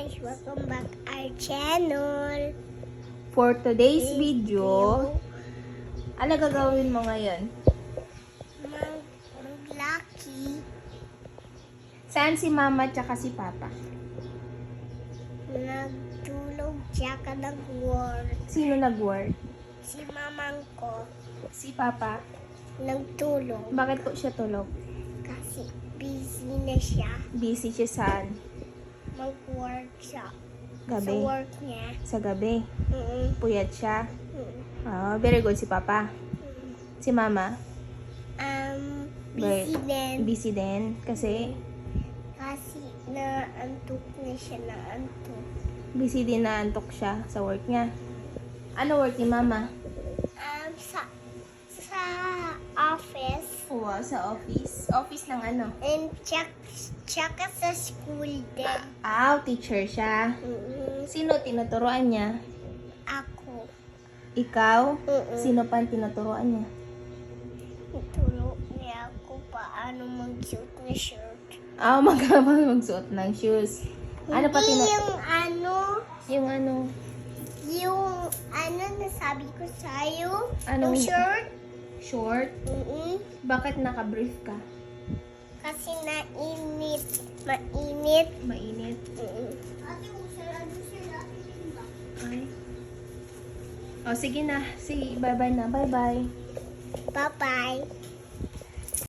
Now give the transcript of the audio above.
guys, welcome back our channel. For today's video, ano gagawin mo ngayon? Mag-lucky. Saan si mama tsaka si papa? Nagtulog tsaka nag-work. Sino nag-work? Si mamang ko Si papa. nagtulog Bakit po siya tulog? kasi busy na siya. Busy siya saan? Mag-work siya. Sa Gabi. work niya. Sa gabi. Mm-mm. Puyat siya. Mm-mm. Ah, very good si papa. Mm-mm. Si mama? Busy din. Busy din. Kasi Kasi naantok na siya, naantok. busy din na antok siya sa work niya. Ano work ni mama? Sa office. Wow, sa office. Office ng ano? And tsaka sa school din. Teacher siya. Sino tinuturuan niya? Ako. Ikaw? Mm-mm. Sino pa ang tinuturuan niya? Turo niya ako paano mag-suit na shirt. Magsuot ng shoes. Ano pa Hindi yung Yung nasabi ko sa'yo. Anong- Yung shirt. short? Bakit naka-brief ka? Kasi mainit. Mainit. Mainit. Ate, Ay. Sige na. Bye-bye na. Bye-bye. Bye-bye.